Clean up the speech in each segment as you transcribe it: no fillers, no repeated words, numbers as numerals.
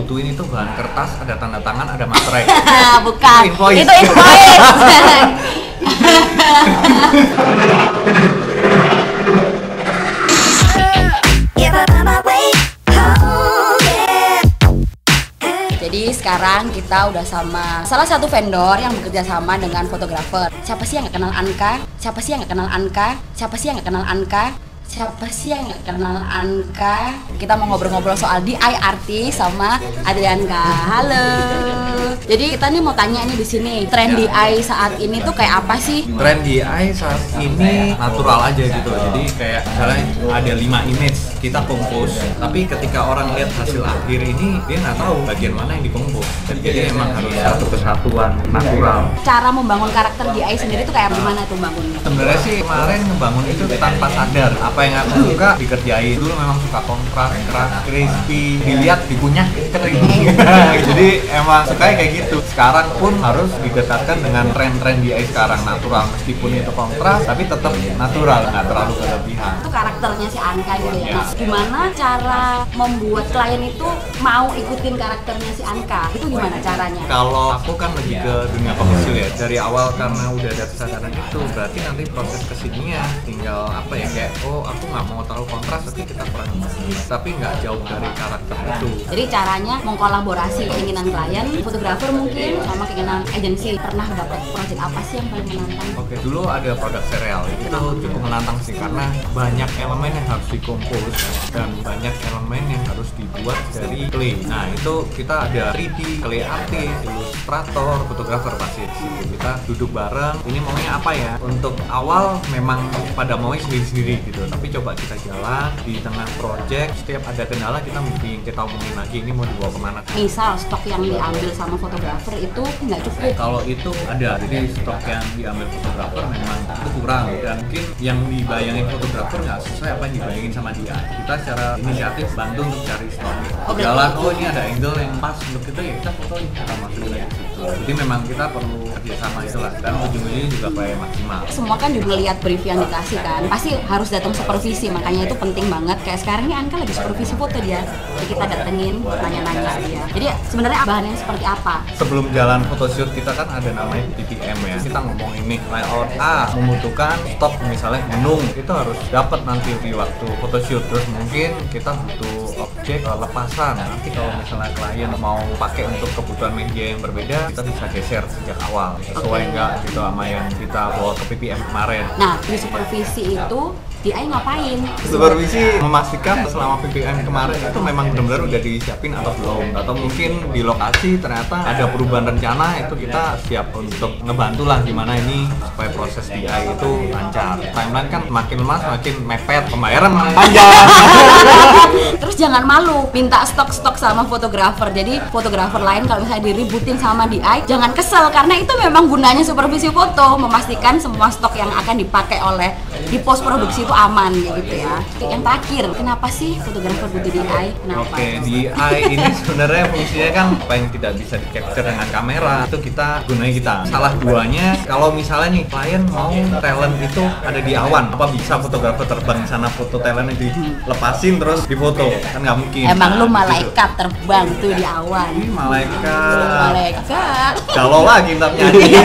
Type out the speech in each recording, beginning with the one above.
butuhin itu bahan kertas, ada tanda tangan, ada materai. Bukan. Invoice. Itu invoice. Jadi sekarang kita udah sama salah satu vendor yang bekerja sama dengan fotografer. Siapa sih yang nggak kenal Anka? Siapa sih yang nggak kenal Anka? Siapa sih yang nggak kenal Anka? Siapa sih yang nggak kenal Anka? Kita mau ngobrol-ngobrol soal DI artis sama Adrianka. Halo. Jadi kita nih mau tanya nih di sini, tren DI saat ini tuh kayak apa sih? Tren DI saat ini natural aja gitu. Jadi kayak misalnya ada 5 image kita compose, tapi ketika orang lihat hasil akhir ini dia nggak tahu bagian mana yang di-compose. Jadi emang harus satu kesatuan natural. Cara membangun karakter DI sendiri tuh kayak gimana tuh bangunnya? Sebenarnya sih kemarin ngebangun itu tanpa sadar. Apa yang aku suka dikerjain. Dulu memang suka kontras, keras, crispy, dilihat, dikunyah, kering. Jadi emang sukanya kayak gitu. Sekarang pun harus didekatkan dengan tren-tren DI sekarang, natural. Meskipun itu kontras, tapi tetap natural, nggak terlalu berlebihan. Itu karakternya si Anka gitu ya. Nah, gimana cara membuat klien itu mau ikutin karakternya si Anka? Itu gimana caranya? Kalau aku kan lebih ke dunia komersil ya. Dari awal karena udah ada kesadaran itu, berarti nanti proses kesininya tinggal apa ya, kayak oh aku nggak mau terlalu kontras, tapi kita kurangin tapi nggak jauh dari karakter itu. Jadi caranya mengkolaborasi keinginan klien, fotografer mungkin sama keinginan agensi. Pernah dapat project apa sih yang paling menantang? Oke, dulu ada produk serial itu cukup menantang sih karena banyak elemen yang harus dikompos dan banyak elemen yang harus dibuat dari clay. Nah itu kita ada 3D, clay artist, ilustrator, fotografer pasti di situ. Kita duduk bareng, ini maunya apa ya? Untuk awal memang pada maunya sendiri-sendiri gitu, tapi coba kita jalan di tengah project, setiap ada kendala kita mungkin kita omongin lagi ini mau dibawa kemana. Misal stok yang diambil sama fotografer itu nggak cukup. Kalau itu ada, jadi stok yang diambil fotografer memang itu kurang dan mungkin yang dibayangin fotografer nggak sesuai apa yang dibayangin sama dia. Kita secara inisiatif bantu untuk cari stok. Jalan, oh ini ada angle yang pas untuk kita ya kita fotoin, kita masukin lagi situ. Jadi memang kita perlu kerjasama itulah dan ujung-ujungnya juga supaya maksimal. Semua kan juga lihat brief yang dikasih kan, pasti harus datang supervisi, makanya itu penting banget. Kayak sekarang ini Anka lagi supervisi foto dia, jadi kita datengin, nanya-nanya dia. Jadi sebenarnya bahannya seperti apa? Sebelum jalan photoshoot kita kan ada namanya PPM ya. Kita ngomong ini layout A membutuhkan stok misalnya gunung, itu harus dapat nanti di waktu photoshoot. Terus mungkin kita butuh objek lepasan. Nanti kalau misalnya klien mau pakai untuk kebutuhan media yang berbeda, kita bisa geser sejak awal. Sesuai nggak gitu sama yang kita bawa ke PPM kemarin. Nah, di supervisi itu DI ngapain? Supervisi memastikan selama PPM kemarin itu memang benar-benar udah disiapin atau belum, atau mungkin di lokasi ternyata ada perubahan rencana, itu kita siap untuk ngebantu lah gimana ini supaya proses DI itu lancar. Timeline kan makin lemas makin mepet, pembayaran makin panjang. Terus jangan malu minta stok-stok sama fotografer. Jadi fotografer lain kalau misalnya diributin sama DI, jangan kesel karena itu memang gunanya supervisi foto, memastikan semua stok yang akan dipakai oleh di post produksi itu aman gitu ya. Yang terakhir, kenapa sih fotografer butuh DI? Kenapa? Oke, DI ini sebenarnya fungsinya kan apa yang tidak bisa di capture dengan kamera itu kita gunain kita. Salah duanya kalau misalnya nih klien mau talent itu ada di awan, apa bisa fotografer terbang di sana foto talentnya dilepasin terus difoto? Kan nggak mungkin. Emang nah, lu malaikat gitu. Terbang tuh di awan. Ini malaikat. Malaikat. Kalau lagi ntar nyanyi.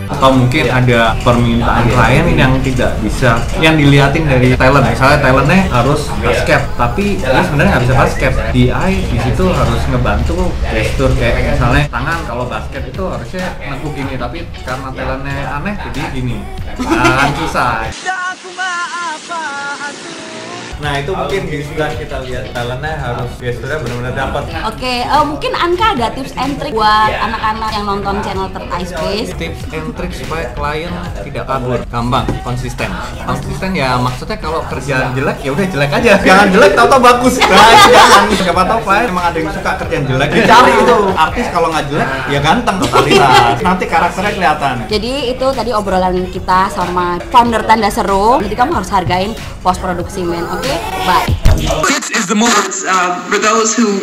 Atau mungkin ada permintaan klien yang tidak bisa, yang diliatin dari talent. Misalnya talentnya harus basket, tapi dia sebenarnya nggak bisa basket. DI di situ harus ngebantu gestur kayak misalnya tangan kalau basket itu harusnya nekuk gini, tapi karena talentnya aneh jadi gini. Kan susah. Nah itu mungkin bisa kita lihat talentnya harus gesturnya benar-benar dapat. Oke, mungkin Anka ada tips and trick buat anak-anak yang nonton channel Third Eye Space. Tips and trick supaya klien tidak kabur, gampang, konsisten. Konsisten ya maksudnya kalau kerjaan jelek ya udah jelek aja, jangan jelek tahu-tahu bagus. Nah, jangan, siapa tahu klien emang ada yang suka kerjaan jelek, dicari itu. Artis kalau nggak jelek ya ganteng totalitas, nanti karakternya kelihatan. Jadi itu tadi obrolan kita sama founder Tanda Seru. Jadi kamu harus hargain post produksi men, oke? Bye. This is the move for those who